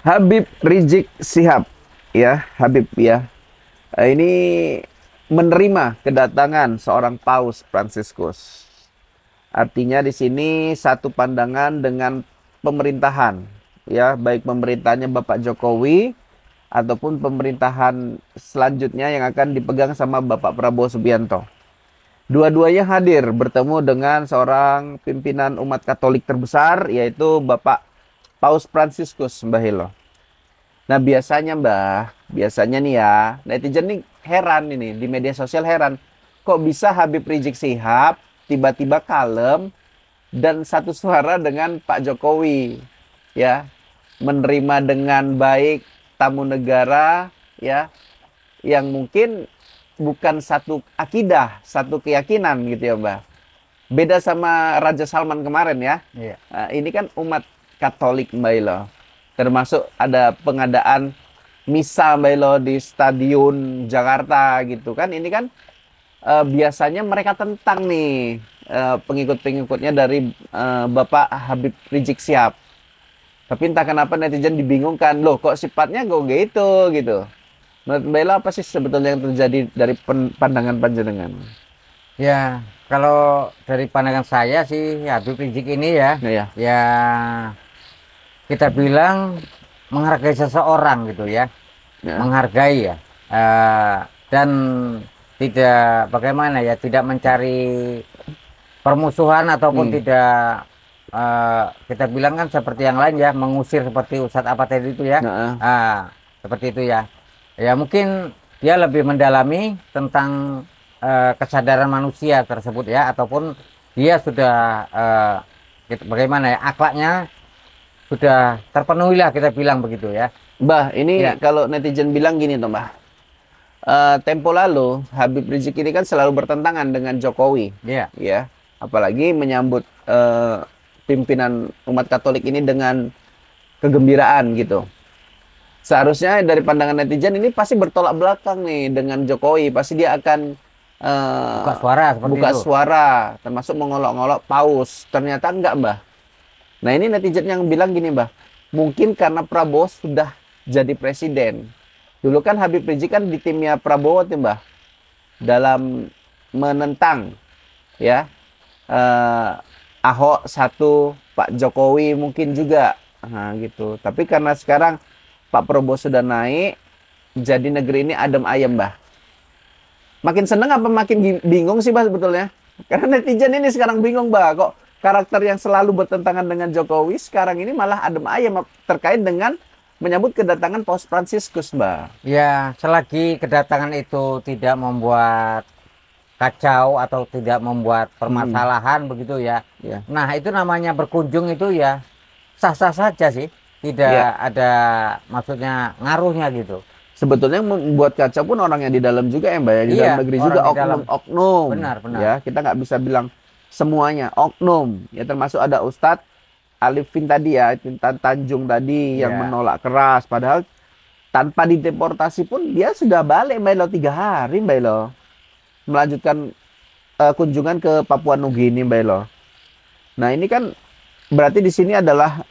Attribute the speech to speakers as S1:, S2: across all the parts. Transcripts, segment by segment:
S1: Habib Rizik Syihab, ya Habib ya. Ini menerima kedatangan seorang Paus Fransiskus. Artinya di sini satu pandangan dengan pemerintahan, ya baik pemerintahnya Bapak Jokowi ataupun pemerintahan selanjutnya yang akan dipegang sama Bapak Prabowo Subianto. Dua-duanya hadir bertemu dengan seorang pimpinan umat Katolik terbesar, yaitu Bapak Paus Fransiskus, Mbah Hilo. Nah biasanya nih ya, netizen nih heran ini, di media sosial heran. Kok bisa Habib Rizik Syihab tiba-tiba kalem dan satu suara dengan Pak Jokowi, ya, menerima dengan baik tamu negara, ya, yang mungkin bukan satu akidah, satu keyakinan gitu ya, Mbak. Beda sama Raja Salman kemarin ya.
S2: Iya.
S1: Nah, ini kan umat Katolik, Mbak Ilo. Termasuk ada pengadaan misa, Mbak Ilo, di Stadion Jakarta gitu kan. Ini kan biasanya mereka tentang nih pengikut-pengikutnya dari Bapak Habib Rizik Syihab. Tapi entah kenapa netizen dibingungkan, loh kok sifatnya kok gitu. Menurut Mbak Ila apa sih sebetulnya yang terjadi dari pandangan panjenengan?
S2: Ya, kalau dari pandangan saya sih Habib Rizik ini ya,
S1: Nah, ya.
S2: ya kita bilang menghargai seseorang gitu ya,
S1: Ya.
S2: menghargai ya, dan tidak bagaimana ya, tidak mencari permusuhan ataupun tidak kita bilang kan seperti yang lain ya, mengusir seperti Ustadz apa tadi itu ya,
S1: Nah,
S2: seperti itu ya. Ya mungkin dia lebih mendalami tentang kesadaran manusia tersebut ya, ataupun dia sudah bagaimana ya, akhlaknya sudah terpenuhi lah, kita bilang begitu ya.
S1: Mbah, ini
S2: Ya.
S1: kalau netizen bilang gini tuh, Mbah. Tempo lalu Habib Rizik ini kan selalu bertentangan dengan Jokowi,
S2: Ya.
S1: ya. Apalagi menyambut pimpinan umat Katolik ini dengan kegembiraan gitu. Seharusnya dari pandangan netizen ini pasti bertolak belakang nih dengan Jokowi. Pasti dia akan
S2: Buka suara seperti
S1: buka
S2: itu.
S1: suara, termasuk mengolok-olok Paus. Ternyata enggak, Mbah. Nah, ini netizen yang bilang gini, Mbah. Mungkin karena Prabowo sudah jadi presiden. Dulu kan Habib Rizik kan di timnya Prabowo tuh, Mbah. Dalam menentang, ya, Ahok satu, Pak Jokowi mungkin juga. Nah, gitu. Tapi karena sekarang Pak Prabowo sudah naik, jadi negeri ini adem ayem, Mbah. Makin seneng apa makin bingung sih, Mbah, sebetulnya? Karena netizen ini sekarang bingung, Mbah. Kok karakter yang selalu bertentangan dengan Jokowi sekarang ini malah adem ayem terkait dengan menyambut kedatangan Paus Fransiskus, Mbah.
S2: Ya, selagi kedatangan itu tidak membuat kacau atau tidak membuat permasalahan begitu ya.
S1: Ya.
S2: Nah, itu namanya berkunjung itu ya sah-sah saja sih. Tidak
S1: Ya.
S2: ada maksudnya ngaruhnya gitu.
S1: Sebetulnya yang membuat kacau pun orang yang di dalam juga ya, Mbak, ya. Di
S2: Iya,
S1: dalam negeri
S2: orang
S1: juga
S2: di dalam.
S1: oknum-oknum.
S2: Benar, benar.
S1: Ya, kita nggak bisa bilang semuanya oknum. Ya, termasuk ada Ustadz Alifin tadi ya, Intan Tanjung tadi yang
S2: Iya.
S1: menolak keras. Padahal tanpa dideportasi pun dia sudah balik, Mbak Elo, 3 hari, Mbak Elo. Melanjutkan kunjungan ke Papua Nugini, Mbak Elo. Nah, ini kan berarti di sini adalah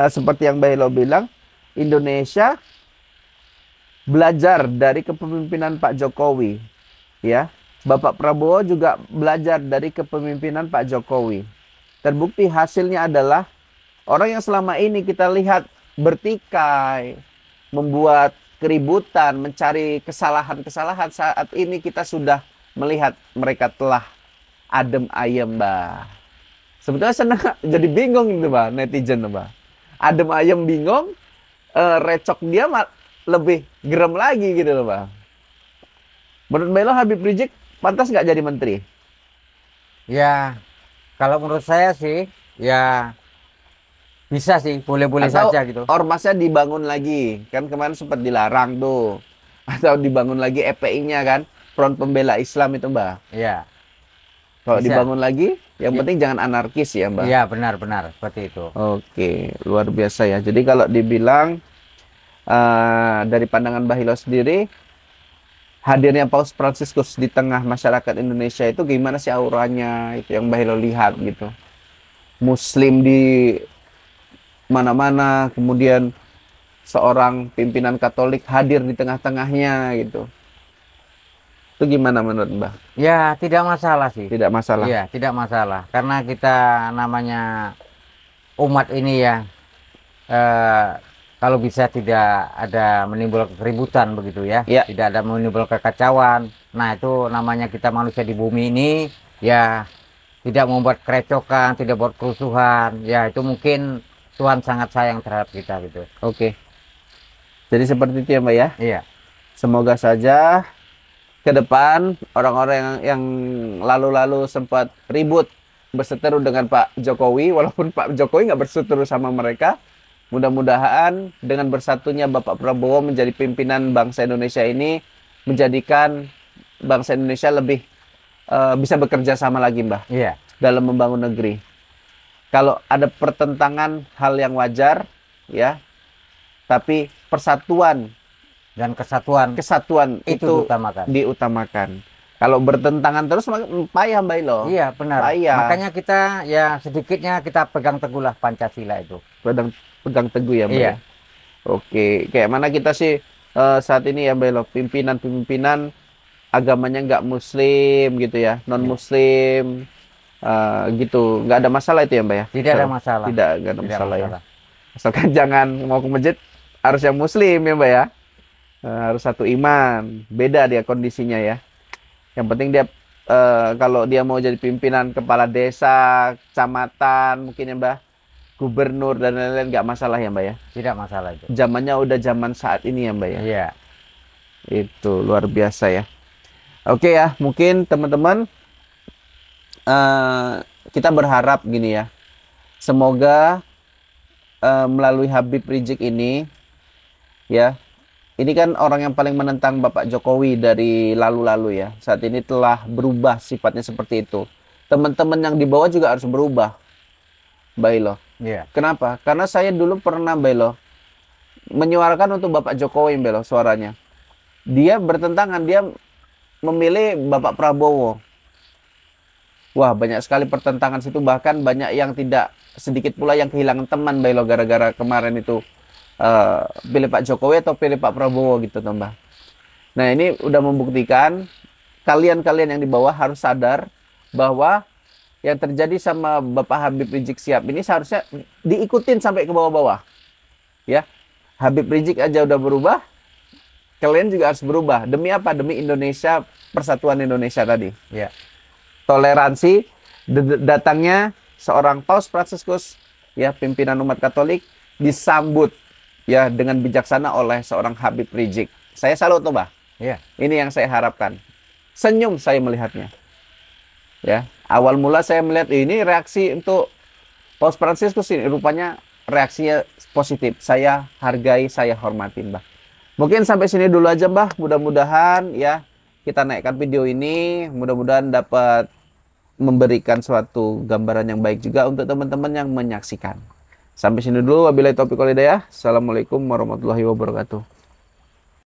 S1: seperti yang Mbak Elo bilang, Indonesia belajar dari kepemimpinan Pak Jokowi, ya. Bapak Prabowo juga belajar dari kepemimpinan Pak Jokowi. Terbukti hasilnya adalah orang yang selama ini kita lihat bertikai, membuat keributan, mencari kesalahan-kesalahan, saat ini kita sudah melihat mereka telah adem ayem, Mbak. Sebetulnya senang, jadi bingung gitu, Mbak, netizen, Mbak. Adem ayem bingung, recok dia lebih gerem lagi gitu loh, Mbak. Menurut Mbak Elo, Habib Rizik pantas nggak jadi menteri?
S2: Ya, kalau menurut saya sih ya bisa sih, boleh-boleh
S1: Atau
S2: saja gitu.
S1: ormasnya dibangun lagi? Kan kemarin sempat dilarang tuh. Atau dibangun lagi EPI-nya kan? Front Pembela Islam itu, Mbak.
S2: Iya,
S1: Kalau
S2: bisa.
S1: dibangun lagi, yang
S2: Ya.
S1: penting jangan anarkis ya, Mbak.
S2: Iya, benar-benar seperti itu.
S1: Oke, luar biasa ya. Jadi kalau dibilang dari pandangan Mbah Hilo sendiri, hadirnya Paus Fransiskus di tengah masyarakat Indonesia itu gimana sih auranya, itu yang Mbah Hilo lihat gitu. Muslim di mana-mana, kemudian seorang pimpinan Katolik hadir di tengah-tengahnya gitu. Itu gimana menurut Mbah?
S2: Ya, tidak masalah sih.
S1: Tidak masalah.
S2: Iya, tidak masalah. Karena kita namanya umat ini ya, eh, kalau bisa tidak ada menimbulkan keributan begitu ya.
S1: Ya.
S2: Tidak ada menimbulkan kekacauan. Nah, itu namanya kita manusia di bumi ini ya, tidak membuat kerecokan, tidak buat kerusuhan. Ya, itu mungkin Tuhan sangat sayang terhadap kita gitu.
S1: Oke. Jadi seperti itu ya Mbak ya.
S2: Iya.
S1: Semoga saja ke depan orang-orang yang lalu-lalu sempat ribut berseteru dengan Pak Jokowi, walaupun Pak Jokowi nggak berseteru sama mereka, mudah-mudahan dengan bersatunya Bapak Prabowo menjadi pimpinan bangsa Indonesia ini menjadikan bangsa Indonesia lebih bisa bekerja sama lagi, Mbah,
S2: Iya.
S1: dalam membangun negeri. Kalau ada pertentangan, hal yang wajar, ya, tapi persatuan
S2: Dan kesatuan
S1: kesatuan
S2: itu
S1: itu
S2: diutamakan.
S1: diutamakan. Kalau bertentangan terus payah Mbak Ilo.
S2: Iya, benar.
S1: Payah.
S2: Makanya kita ya sedikitnya kita pegang teguhlah Pancasila itu.
S1: Pegang teguh ya Mbak.
S2: Iya.
S1: Ya? Oke, kayak mana kita sih saat ini ya Mbak Ilo, pimpinan agamanya nggak Muslim gitu ya, non Muslim gitu, nggak ada masalah itu ya Mbak ya?
S2: Tidak ada masalah.
S1: Nggak ada
S2: Tidak
S1: masalah ya.
S2: masalah.
S1: Asalkan jangan mau ke masjid harus yang Muslim ya Mbak ya. Harus satu iman, beda dia kondisinya ya. Yang penting dia kalau dia mau jadi pimpinan kepala desa, kecamatan, mungkin ya Mbak, gubernur dan lain-lain nggak masalah ya Mbak ya.
S2: Tidak masalah itu.
S1: Zamannya udah zaman saat ini ya Mbak ya.
S2: Iya.
S1: Itu luar biasa ya. Oke ya, mungkin teman-teman kita berharap gini ya. Semoga melalui Habib Rizik ini ya. Ini kan orang yang paling menentang Bapak Jokowi dari lalu-lalu ya. Saat ini telah berubah sifatnya seperti itu. Teman-teman yang di bawah juga harus berubah, Mbak Ilo.
S2: Iya.
S1: Kenapa? Karena saya dulu pernah, Mbak Ilo, menyuarakan untuk Bapak Jokowi, Mbak Ilo, suaranya. Dia bertentangan, dia memilih Bapak Prabowo. Wah, banyak sekali pertentangan situ. Bahkan banyak yang tidak, sedikit pula yang kehilangan teman, Mbak Ilo, gara-gara kemarin itu. Pilih Pak Jokowi atau pilih Pak Prabowo gitu Mbak. Nah ini udah membuktikan kalian-kalian yang di bawah harus sadar bahwa yang terjadi sama Bapak Habib Rizik Syihab ini seharusnya diikutin sampai ke bawah-bawah ya. Habib Rizik aja udah berubah, kalian juga harus berubah. Demi apa? Demi Indonesia, persatuan Indonesia tadi
S2: Iya.
S1: Toleransi. Datangnya seorang Paus Fransiskus ya, pimpinan umat Katolik, disambut ya dengan bijaksana oleh seorang Habib Rizik. Saya salut tuh, Mbak.
S2: Iya.
S1: Ini yang saya harapkan. Senyum saya melihatnya. Ya, awal mula saya melihat ini reaksi untuk Paus Fransiskus ini rupanya reaksinya positif. Saya hargai, saya hormati, Mbak. Mungkin sampai sini dulu aja, Mbak. Mudah-mudahan ya kita naikkan video ini, mudah-mudahan dapat memberikan suatu gambaran yang baik juga untuk teman-teman yang menyaksikan. Sampai sini dulu. Wabillahi taufiq wal hidayah. Assalamualaikum warahmatullahi wabarakatuh.